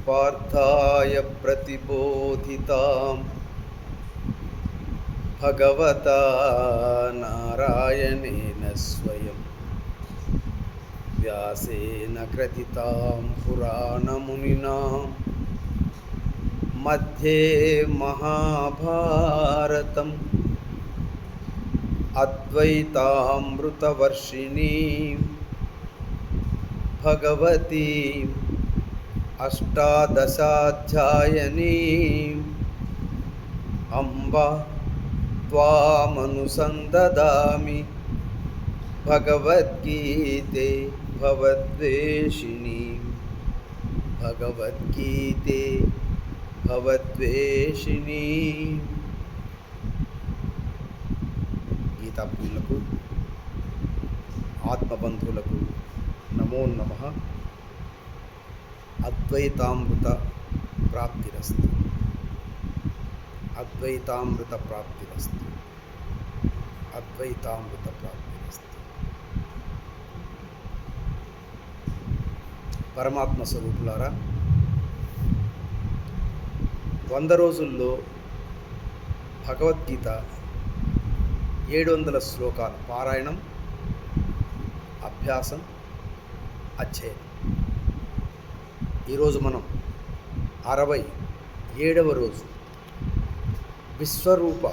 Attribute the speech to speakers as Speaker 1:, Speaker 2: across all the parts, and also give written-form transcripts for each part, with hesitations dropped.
Speaker 1: पार्थाय प्रतिबोधितां भगवता नारायणेन स्वयं व्यासेन ग्रथितां पुराणमुनिना मध्ये महाभारतम् अद्वैतामृतवर्षिणीं भगवतीम् अष्टादशाध्यायिनीम् अम्ब त्वामनुसन्ददामि भगवद्गीते भवद्वेषिणीं भगवद्गीते भवद्वेषिणीं। गीता प्रियुలకు ఆత్మబంధువులకు నమో నమః. అద్వైతామృత ప్రాప్తిరస్తు, అద్వైతామృత ప్రాప్తిరస్తు, అద్వైతామృత ప్రాప్తిరస్తు. పరమాత్మ స్వరూపులారా, 100 రోజుల్లో భగవద్గీత 700 శ్లోకాల పారాయణం, అభ్యాసం, అధ్యయనం. ఈరోజు మనం 67వ రోజు విశ్వరూప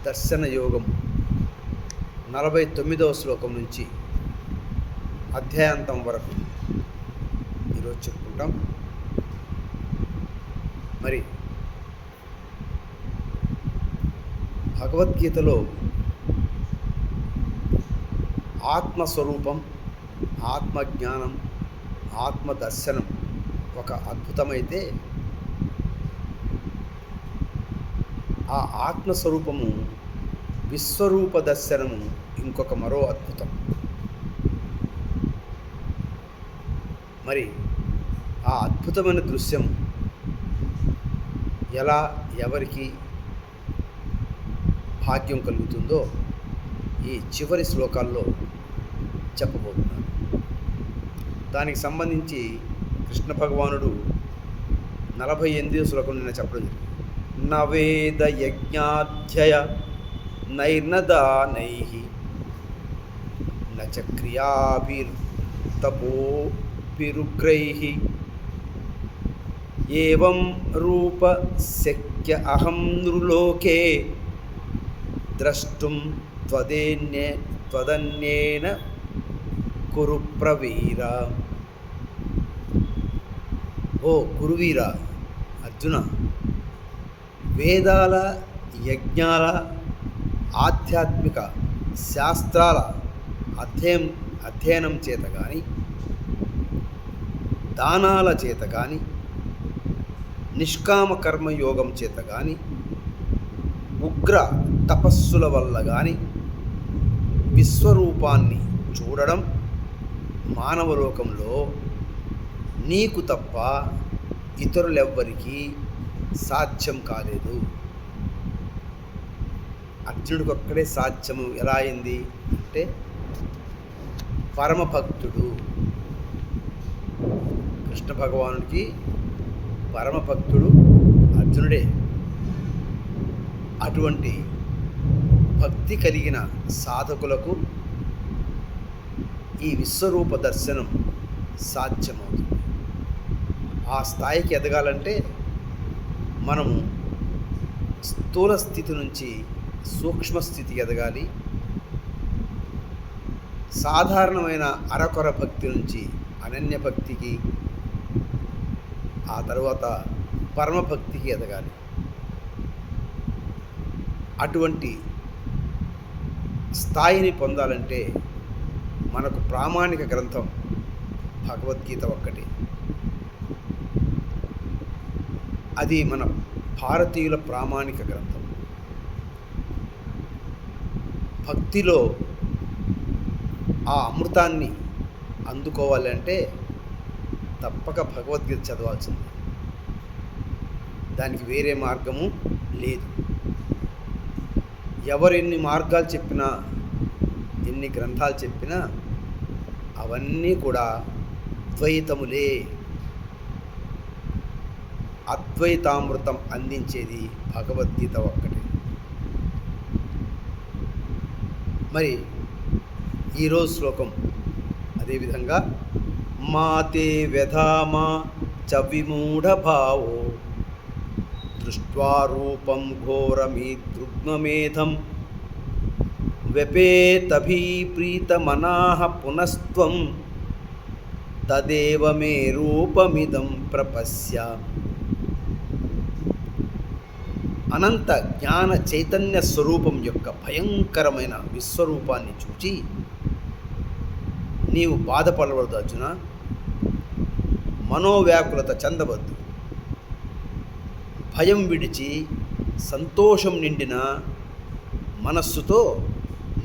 Speaker 1: దర్శన యోగం 49వ శ్లోకం నుంచి అధ్యాయాంతం వరకు ఈరోజు చెప్పుకుంటాం. మరి భగవద్గీతలో ఆత్మస్వరూపం, ఆత్మజ్ఞానం, ఆత్మదర్శనం ఒక అద్భుతమైతే, ఆ ఆత్మస్వరూపము విశ్వరూప దర్శనము ఇంకొక మరో అద్భుతం. మరి ఆ అద్భుతమైన దృశ్యం ఎలా ఎవరికి భాగ్యం కలుగుతుందో ఈ చివరి శ్లోకాల్లో చెప్పబోతున్నాను. దానికి సంబంధించి కృష్ణ భగవానుడు 48వ శ్లోకం నిన్న చెప్పడం జరిగింది. నవేద యజ్ఞాధ్యయ నైర్నదానైః నచ క్రియాభిర్తపోభిరుగ్రైః ఏవం రూప శక్య అహం నృలోకే ద్రష్టుం త్వదన్యేన కురు ప్రవీర. ఓ కురువీర అర్జున, వేదాల, యజ్ఞాల, ఆధ్యాత్మిక శాస్త్రాల అధ్యయనం చేత కానీ, దానాల చేత కానీ, నిష్కామ కర్మయోగం చేత కానీ, ఉగ్ర తపస్సుల వల్ల కానీ విశ్వరూపాన్ని చూడడం మానవలోకంలో నీకు తప్ప ఇతరులెవ్వరికీ సాధ్యం కాలేదు. అర్జునుడికి ఒక్కడే సాధ్యము. ఎలా అయింది అంటే, పరమభక్తుడు కృష్ణ భగవానుడికి పరమభక్తుడు అర్జునుడే. అటువంటి భక్తి కలిగిన సాధకులకు ఈ విశ్వరూప దర్శనం సాధ్యమవుతుంది. ఆ స్థాయికి ఎదగాలంటే మనము స్థూల స్థితి నుంచి సూక్ష్మ స్థితికి ఎదగాలి. సాధారణమైన అరకొర భక్తి నుంచి అనన్య భక్తికి, ఆ తర్వాత పరమభక్తికి ఎదగాలి. అటువంటి స్థాయిని పొందాలంటే మనకు ప్రామాణిక గ్రంథం భగవద్గీత ఒక్కటే. అది మన భారతీయుల ప్రామాణిక గ్రంథం. భక్తిలో ఆ అమృతాన్ని అందుకోవాలంటే తప్పక భగవద్గీత చదవాల్సింది. దానికి వేరే మార్గము లేదు. ఎవరెన్ని మార్గాలు చెప్పినా, ఎన్ని గ్రంథాలు చెప్పినా అవన్నీ కూడా ద్వైతములే. అద్వైతామృతం అందించేది భగవద్గీత ఒక్కటే. మరి ఈరోజు శ్లోకం అదేవిధంగా మాతే వ్యధామా చ విమూఢభావో దృష్ట్వా రూపం ఘోరమీదృగ్మమేధం వ్యపేతభీప్రీతమనాః పునస్త్వం తదేవ మే రూపమిదం ప్రపశ్య. అనంత జ్ఞాన చైతన్య స్వరూపం యొక్క భయంకరమైన విశ్వరూపాన్ని చూచి నీవు బాధపడవద్దు అర్జున, మనోవ్యాకులత చెందవద్దు. భయం విడిచి సంతోషం నిండిన మనస్సుతో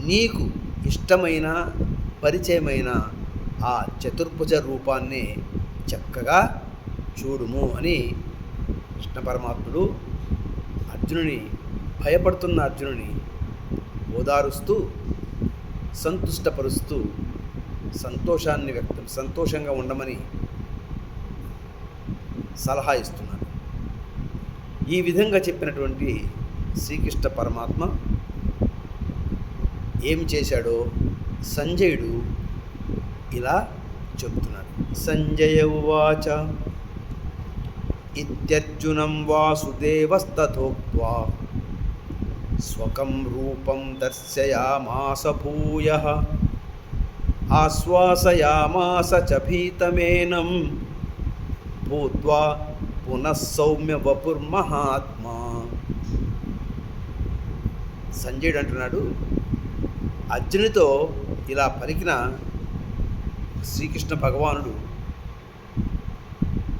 Speaker 1: నీకు ఇష్టమైన పరిచయమైన ఆ చతుర్భుజ రూపాన్నే చక్కగా చూడుము అని కృష్ణ పరమాత్ముడు అర్జునుని, భయపడుతున్న అర్జునుని ఓదారుస్తూ సంతుష్టపరుస్తూ సంతోషంగా ఉండమని సలహా ఇస్తున్నాడు. ఈ విధంగా చెప్పినటువంటి శ్రీకృష్ణ పరమాత్మ ఏం చేశాడో సంజయుడు ఇలా చెబుతున్నాడు. సంజయ ఉవాచ ఇత్యర్జునం వాసుదేవస్తథోక్త్వా స్వకం రూపం దర్శయామాస భూయః ఆశ్వాసయామాస చ భీతమేనం భూత్వా పునః సౌమ్య వపుర్మహాత్మా. సంజయుడు అంటున్నాడు, అర్జునితో ఇలా పలికిన శ్రీకృష్ణ భగవానుడు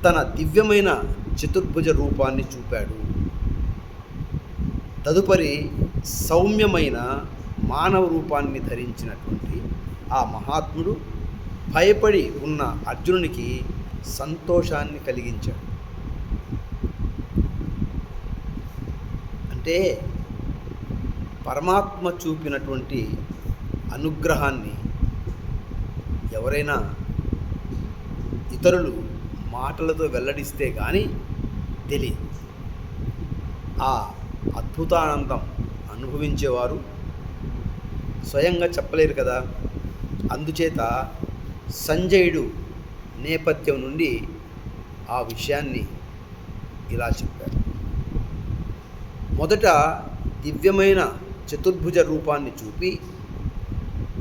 Speaker 1: తన దివ్యమైన చతుర్భుజ రూపాన్ని చూపాడు. తదుపరి సౌమ్యమైన మానవ రూపాన్ని ధరించినటువంటి ఆ మహాత్ముడు భయపడి ఉన్న అర్జునునికి సంతోషాన్ని కలిగించాడు. అంటే పరమాత్మ చూపినటువంటి అనుగ్రహాన్ని ఎవరైనా ఇతరులు మాటలతో వెల్లడిస్తే కానీ తెలియదు. ఆ అద్భుతానందం అనుభవించేవారు స్వయంగా చెప్పలేరు కదా. అందుచేత సంజయుడు నేపథ్యం నుండి ఆ విషయాన్ని ఇలా చెప్పారు. మొదట దివ్యమైన చతుర్భుజ రూపాన్ని చూపి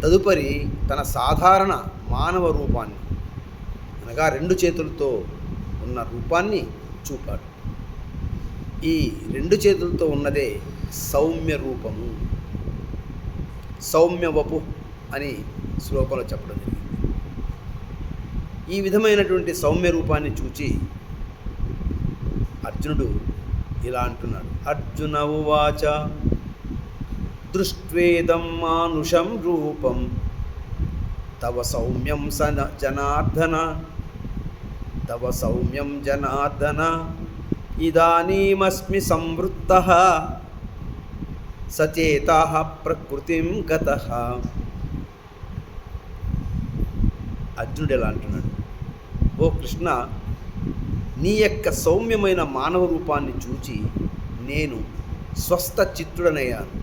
Speaker 1: తదుపరి తన సాధారణ మానవ రూపాన్ని, అనగా 2 చేతులతో ఉన్న రూపాన్ని చూపాడు. ఈ 2 చేతులతో ఉన్నదే సౌమ్య రూపము, సౌమ్య వపు అని శ్లోకంలో చెప్పడం జరిగింది. ఈ విధమైనటువంటి సౌమ్య రూపాన్ని చూచి అర్జునుడు ఇలా అంటున్నాడు. అర్జున ఉవాచ దృష్ట్వేదం మానుషం రూపం తవ సౌమ్యం జనార్దన, తవ సౌమ్యం జనార్దన ఇదానీమస్మి సంవృత్తః సచేతః ప్రకృతిం గతః. అర్జునుడు ఎలా అంటున్నాడు, ఓ కృష్ణ, నీ యొక్క సౌమ్యమైన మానవ రూపాన్ని చూచి నేను స్వస్థ చిత్తుడనయ్యాను,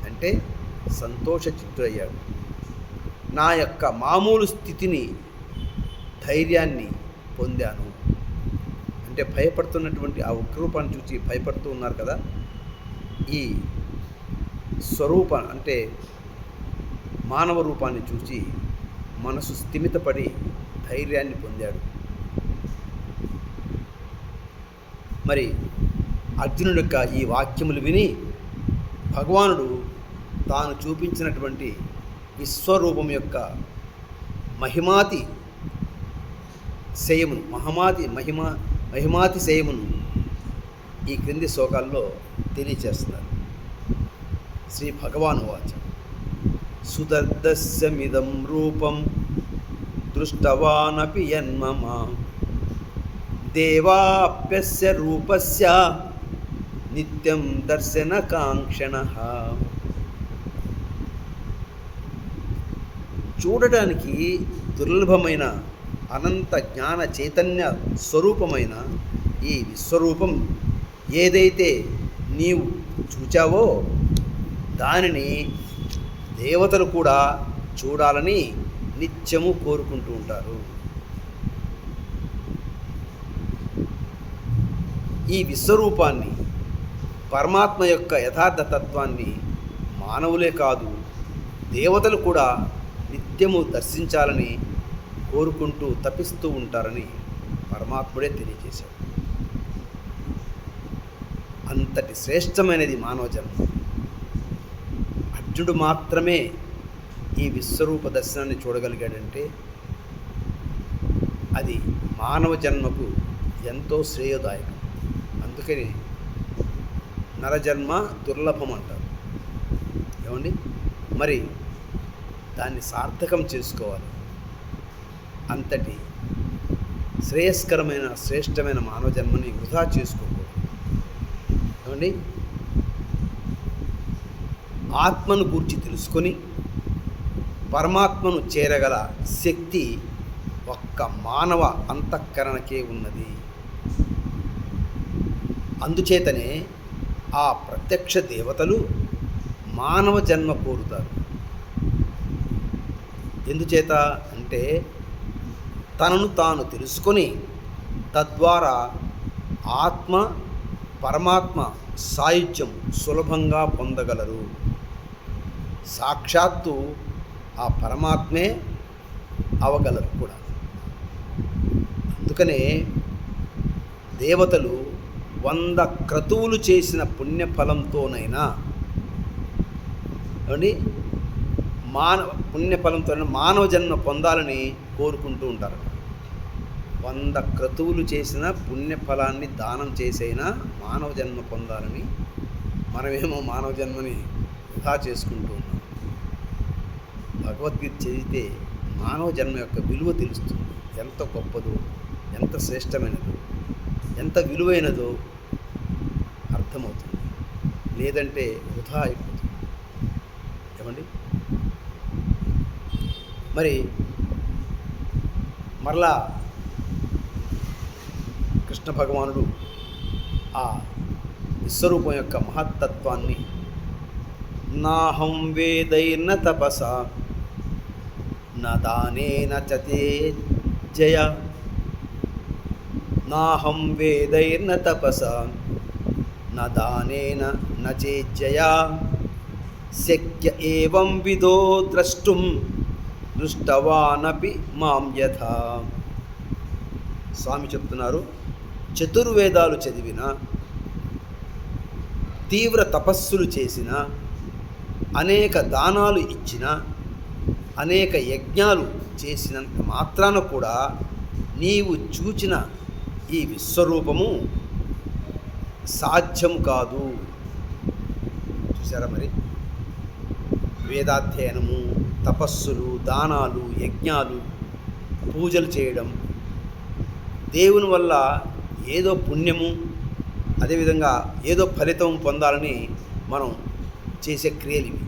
Speaker 1: అంటే సంతోష చిత్తుడయ్యాడు. నా యొక్క మామూలు స్థితిని, ధైర్యాన్ని పొందాను. అంటే భయపడుతున్నటువంటి ఆ ఉగ్రరూపాన్ని చూసి భయపడుతూ ఉన్నారు కదా, ఈ స్వరూపం అంటే మానవ రూపాన్ని చూసి మనసు స్థిమితపడి ధైర్యాన్ని పొందాడు. మరి అర్జునుడి యొక్క ఈ వాక్యములు విని భగవానుడు తాను చూపించినటువంటి విశ్వరూపం యొక్క మహిమాతి శయమును, మహిమాతి శయమును ఈ క్రింది శ్లోకాల్లో తెలియచేస్తున్నారు. శ్రీ భగవాను వాచ సుదర్దస్యమిదం రూపం దృష్టవానపి యన్మమ దేవాప్యస్య రూపస్య నిత్యం దర్శనకాంక్షణః. చూడటానికి దుర్లభమైన అనంత జ్ఞాన చైతన్య స్వరూపమైన ఈ విశ్వరూపం ఏదైతే నీవు చూచావో దానిని దేవతలు కూడా చూడాలని నిత్యము కోరుకుంటూ ఉంటారు. ఈ విశ్వరూపాన్ని, పరమాత్మ యొక్క యథార్థ తత్వాన్ని మానవులే కాదు దేవతలు కూడా నిత్యము దర్శించాలని కోరుకుంటూ తపిస్తూ ఉంటారని పరమాత్ముడే తెలియజేశాడు. అంతటి శ్రేష్టమైనది మానవ జన్మ. అర్జునుడు మాత్రమే ఈ విశ్వరూప దర్శనాన్ని చూడగలిగాడంటే అది మానవ జన్మకు ఎంతో శ్రేయోదాయకం. అందుకని నరజన్మ దుర్లభం అంటారు. ఏమండి, మరి దాన్ని సార్థకం చేసుకోవాలి. అంతటి శ్రేయస్కరమైన శ్రేష్టమైన మానవ జన్మని వృధా చేసుకోకూడదు. ఏమండి, ఆత్మను గూర్చి తెలుసుకొని పరమాత్మను చేరగల శక్తి ఒక్క మానవ అంతఃకరణకే ఉన్నది. అందుచేతనే ఆ ప్రత్యక్ష దేవతలు మానవ జన్మ కోరుతారు. ఎందుచేత అంటే తనను తాను తెలుసుకొని తద్వారా ఆత్మ పరమాత్మ సాయుధ్యం సులభంగా పొందగలరు. సాక్షాత్తు ఆ పరమాత్మే అవగలరు కూడా. అందుకనే దేవతలు 100 క్రతువులు చేసిన పుణ్యఫలంతోనైనా పుణ్యఫలంతో మానవ జన్మ పొందాలని కోరుకుంటూ ఉంటారు. 100 క్రతువులు చేసిన పుణ్యఫలాన్ని దానం చేసైనా మానవ జన్మ పొందాలని, మనమేమో మానవ జన్మని వృధా చేసుకుంటూ ఉన్నాం. భగవద్గీత చదివితే మానవ జన్మ యొక్క విలువ తెలుస్తుంది. ఎంత గొప్పదో, ఎంత శ్రేష్టమైనదో, ఎంత విలువైనదో అర్థమవుతుంది. లేదంటే వృధా అయిపోతుంది. ఏమండి, మరి మరలా కృష్ణ భగవానుడు ఆ విశ్వరూపం యొక్క మహత్తత్వాన్ని నాహం వేదైర్న తపసా న దానేన చతే జయ, నాహం వేదైర్న తపసా న దానేన న చేజ్జయా శక్య ఏవం విదో ద్రష్టుం దృష్టవానపి మాం యథా. స్వామి చెప్తున్నారు, చతుర్వేదాలు చదివిన, తీవ్ర తపస్సులు చేసిన, అనేక దానాలు ఇచ్చిన, అనేక యజ్ఞాలు చేసినంత మాత్రాన కూడా నీవు చూచిన ఈ విశ్వరూపము సాధ్యం కాదు. చూసారా, మరి వేదాధ్యయనము, తపస్సులు, దానాలు, యజ్ఞాలు, పూజలు చేయడం, దేవుని వల్ల ఏదో పుణ్యము, అదేవిధంగా ఏదో ఫలితం పొందాలని మనం చేసే క్రియలు ఇవి.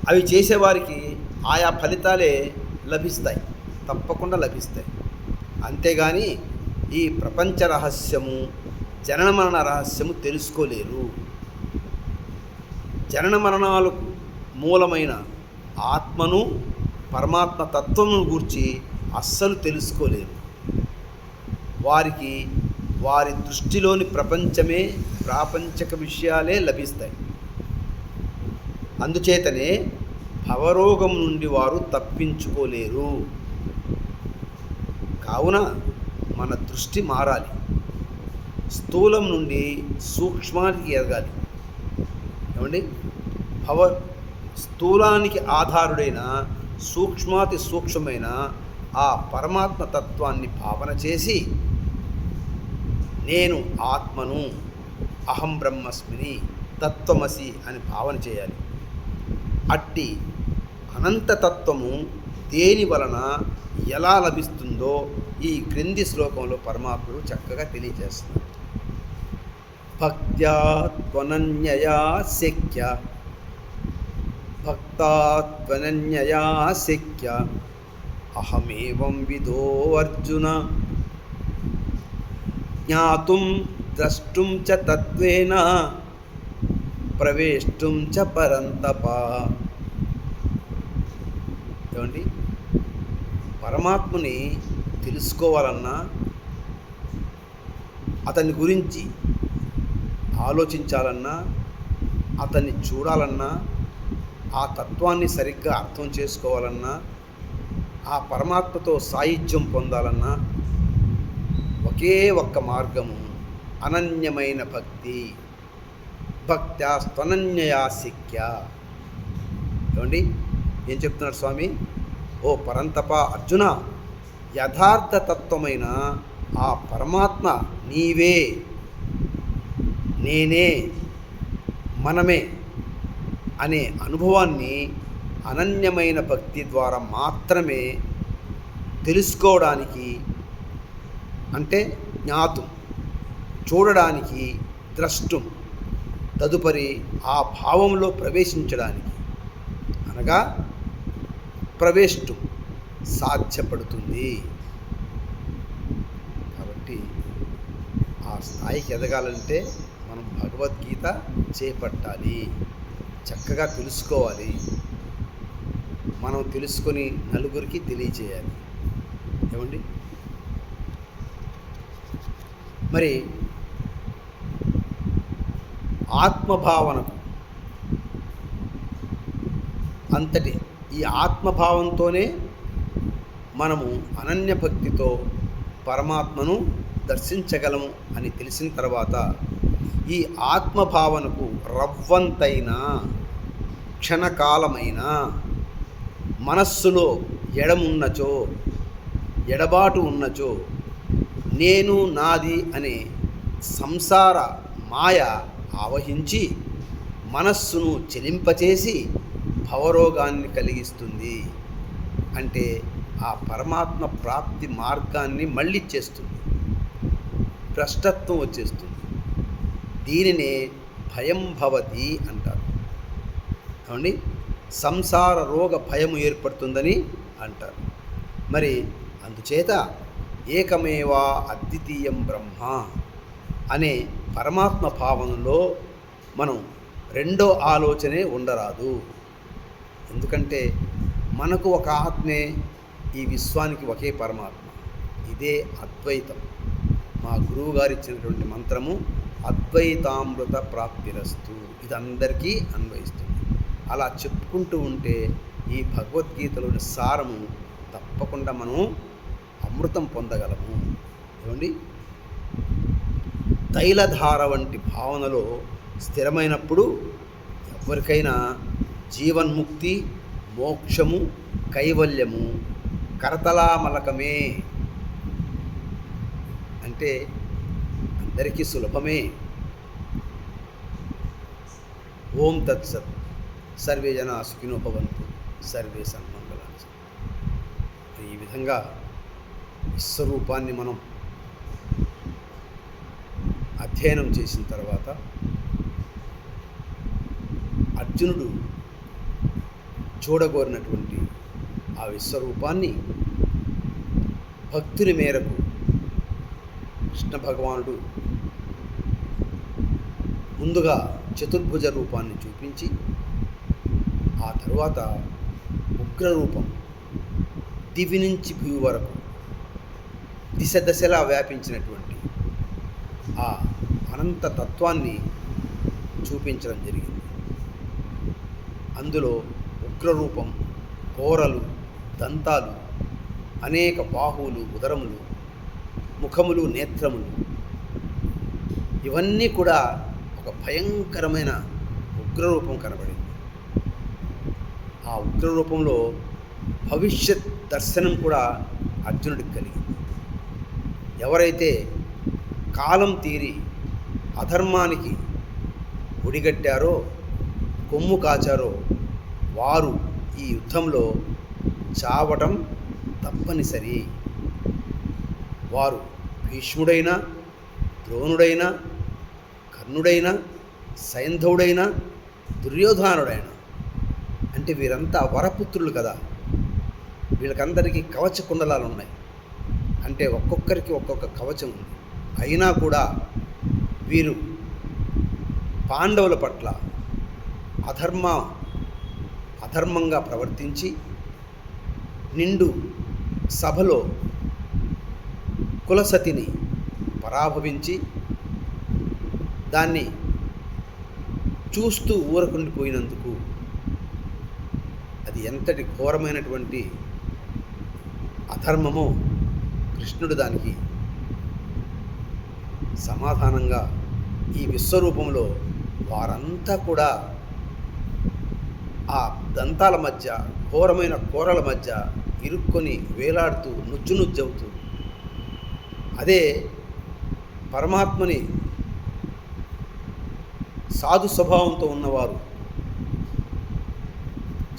Speaker 1: అవి చేసేవారికి ఆయా ఫలితాలే లభిస్తాయి, తప్పకుండా లభిస్తాయి. అంతేగాని ఈ ప్రపంచ రహస్యము, జనన మరణ రహస్యము తెలుసుకోలేరు. జనన మరణాలకు మూలమైన ఆత్మను, పరమాత్మ తత్వమును గూర్చి అస్సలు తెలుసుకోలేరు. వారికి వారి దృష్టిలోని ప్రపంచమే, ప్రాపంచక విషయాలే లభిస్తాయి. అందుచేతనే భవరోగం నుండి వారు తప్పించుకోలేరు. కావున మన దృష్టి మారాలి, స్థూలం నుండి సూక్ష్మానికి ఎదగాలి. ఏమండి, స్థూలానికి ఆధారుడైన సూక్ష్మాతి సూక్ష్మమైన ఆ పరమాత్మ తత్వాన్ని భావన చేసి నేను ఆత్మను, అహం బ్రహ్మస్మిని, తత్వమసి అని భావన చేయాలి. అట్టి అనంతతత్వము దేని వలన ఎలా లభిస్తుందో ఈ క్రింది శ్లోకంలో పరమాత్ముడు చక్కగా తెలియజేస్తున్నాడు. భక్త్యాత్వనన్యయా శక్య, భక్తాత్వనన్యయా శక్య అహమేవం విదో అర్జున. జ్ఞాతుం ద్రష్టుం చ తత్వేన ప్రవేష్టుం చ పరంతప. ఏమండి, పరమాత్మని తెలుసుకోవాలన్నా, అతని గురించి ఆలోచించాలన్నా, అతన్ని చూడాలన్నా, ఆ తత్వాన్ని సరిగ్గా అర్థం చేసుకోవాలన్నా, ఆ పరమాత్మతో సాయుధ్యం పొందాలన్నా ఒకే ఒక్క మార్గము అనన్యమైన భక్తి. భక్త్యా స్తనన్యయా శక్య. ఏమండి, ఏం చెప్తున్నాడు స్వామి? ఓ పరంతప అర్జున, యథార్థ తత్వమైన ఆ పరమాత్మ నీవే, నేనే, మనమే అనే అనుభవాన్ని అనన్యమైన భక్తి ద్వారా మాత్రమే తెలుసుకోవడానికి, అంటే జ్ఞాతం చూడడానికి, ద్రష్టం తదుపరి ఆ భావంలో ప్రవేశించడానికి, అనగా ప్రవేశం సాధ్యపడుతుంది. కాబట్టి ఆ స్థాయికి ఎదగాలంటే మనం భగవద్గీత చేపట్టాలి, చక్కగా తెలుసుకోవాలి, మనం తెలుసుకొని నలుగురికి తెలియచేయాలి. ఏమండి, మరి ఆత్మభావనకు అంతటి ఈ ఆత్మభావంతోనే మనము అనన్య భక్తితో పరమాత్మను దర్శించగలము అని తెలిసిన తర్వాత, ఈ ఆత్మభావనకు రవ్వంతైనా క్షణకాలమైన మనస్సులో ఎడబాటు ఉన్నచో నేను నాది అనే సంసార మాయ ఆవహించి మనస్సును చెలింపచేసి భవరోగాన్ని కలిగిస్తుంది. అంటే ఆ పరమాత్మ ప్రాప్తి మార్గాన్ని మళ్ళిచ్చేస్తుంది, భ్రష్టత్వం వచ్చేస్తుంది. దీనినే భయం భవతి అంటారు. అవునండి, సంసార రోగ భయము ఏర్పడుతుందని అంటారు. మరి అందుచేత ఏకమేవా అద్వితీయం బ్రహ్మ అనే పరమాత్మ భావనలో మనం రెండో ఆలోచనే ఉండరాదు. ఎందుకంటే మనకు ఒక ఆత్మే, ఈ విశ్వానికి ఒకే పరమాత్మ. ఇదే అద్వైతం. మా గురువు గారు ఇచ్చినటువంటి మంత్రము అద్వైతామృత ప్రాప్తిరస్తు. ఇది అందరికీ అన్వయిస్తుంది. అలా చెప్పుకుంటూ ఉంటే ఈ భగవద్గీతలోని సారము తప్పకుండా మనం అమృతం పొందగలము. ఏమండి, తైలధార వంటి భావనలో స్థిరమైనప్పుడు ఎవరికైనా జీవన్ముక్తి, మోక్షము, కైవల్యము కరతలామలకమే. అంటే అందరికీ సులభమే. ఓం తత్సత్. సర్వే జనా సుఖినో భవంతు, సర్వే సన్మంగళాని. ఈ విధంగా విశ్వరూపాన్ని మనం అధ్యయనం చేసిన తర్వాత అర్జునుడు చూడగోరినటువంటి ఆ విశ్వరూపాన్ని భక్తుని మేరకు కృష్ణ భగవానుడు ముందుగా చతుర్భుజ రూపాన్ని చూపించి, ఆ తరువాత ఉగ్రరూపం దివి నుంచి భూమి వరకు దిశ దశలా వ్యాపించినటువంటి ఆ అనంత తత్వాన్ని చూపించడం జరిగింది. అందులో ఉగ్రరూపం, కోరలు, దంతాలు, అనేక బాహువులు, ఉదరములు, ముఖములు, నేత్రములు, ఇవన్నీ కూడా ఒక భయంకరమైన ఉగ్రరూపం కనబడింది. ఆ ఉగ్రరూపంలో భవిష్యత్ దర్శనం కూడా అర్జునుడికి కలిగింది. ఎవరైతే కాలం తీరి అధర్మానికి ఒడిగట్టారో, కొమ్ము కాచారో వారు ఈ యుద్ధంలో చావటం తప్పనిసరి. వారు భీష్ముడైనా, ద్రోణుడైనా, కర్ణుడైనా, సైంధవుడైనా, దుర్యోధనుడైనా, అంటే వీరంతా వరపుత్రులు కదా. వీళ్ళకందరికీ కవచ కుండలాలు ఉన్నాయి. అంటే ఒక్కొక్కరికి ఒక్కొక్క కవచం ఉంది. అయినా కూడా వీరు పాండవుల పట్ల అధర్మంగా ప్రవర్తించి నిండు సభలో కులసతిని పరాభవించి దాన్ని చూస్తూ ఊరకుండిపోయినందుకు అది ఎంతటి ఘోరమైనటువంటి అధర్మమో కృష్ణుడు దానికి సమాధానంగా ఈ విశ్వరూపంలో వారంతా కూడా ఆ దంతాల మధ్య ఘోరమైన కూరల మధ్య ఇరుక్కొని వేలాడుతూ నుజ్జునుజ్జవుతూ అదే పరమాత్మని సాధు స్వభావంతో ఉన్నవారు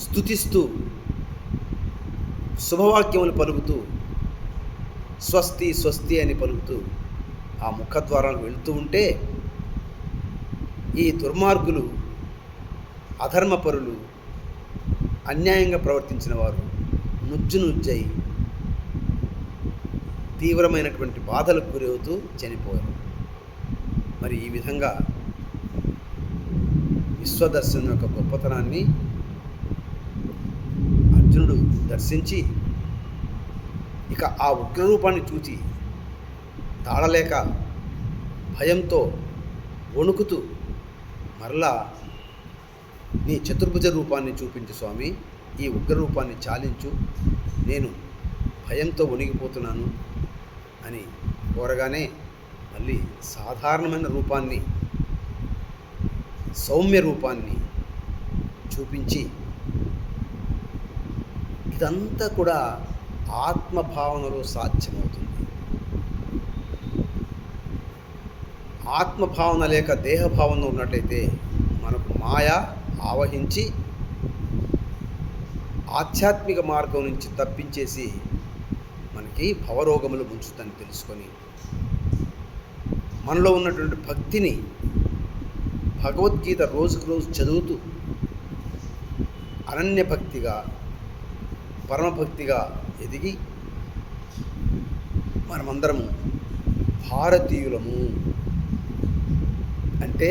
Speaker 1: స్తుతిస్తూ శుభవాక్యములు పలుకుతూ స్వస్తి స్వస్తి అని పలుకుతూ ఆ ముఖద్వారాలకు వెళుతూ ఉంటే ఈ దుర్మార్గులు అధర్మపరులు అన్యాయంగా ప్రవర్తించిన వారు నుజ్జై తీవ్రమైనటువంటి బాధలకు గురవుతూ చనిపోయారు. మరి ఈ విధంగా విశ్వదర్శనం యొక్క గొప్పతనాన్ని అర్జునుడు దర్శించి ఇక ఆ ఉగ్రరూపాన్ని చూచి తాళలేక భయంతో వణుకుతూ మరలా నీ చతుర్భుజ రూపాన్ని చూపించు స్వామి, ఈ ఉగ్రరూపాన్ని చాలించు, నేను భయంతో వణిగిపోతున్నాను అని కోరగానే మళ్ళీ సాధారణమైన రూపాన్ని, సౌమ్య రూపాన్ని చూపించి ఇదంతా కూడా ఆత్మభావనలో సాధ్యమవుతుంది. ఆత్మభావన లేక దేహభావన ఉన్నట్లయితే మనకు మాయ ఆవహించి ఆధ్యాత్మిక మార్గం నుంచి తప్పించేసి మనకి భవరోగములు ముంచుదని తెలుసుకొని మనలో ఉన్నటువంటి భక్తిని భగవద్గీత రోజుకు రోజు చదువుతూ అనన్య భక్తిగా పరమభక్తిగా ఎదిగి మనమందరము భారతీయులము అంటే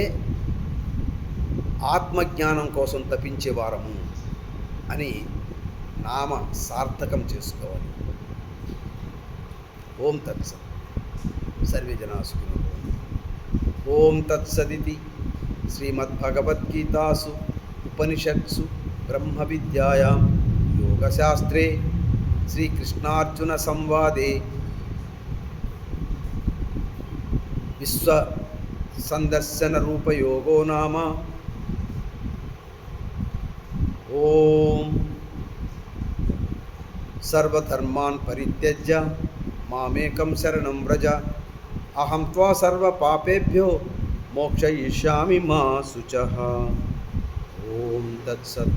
Speaker 1: ఆత్మజ్ఞానం కోసం తపించేవారము అని నామ సార్థకం చేసుకోవాలి. ఓం తత్సత్. సర్వే జనా సుఖినో భవంతు. ఓం తత్సదితి శ్రీమద్భగవద్గీతాసు ఉపనిషత్సు బ్రహ్మ విద్యాయాం యోగశాస్త్రే శ్రీకృష్ణార్జున సంవాదే విశ్వ సందర్శన రూపయోగో నామ ఓం సర్వధర్మాన్ పరిత్యజ్య మామేకం శరణం వ్రజ అహం త్వా సర్వ పాపేభ్యో మోక్షయిష్యామి మా శుచః. ఓం తత్సత్.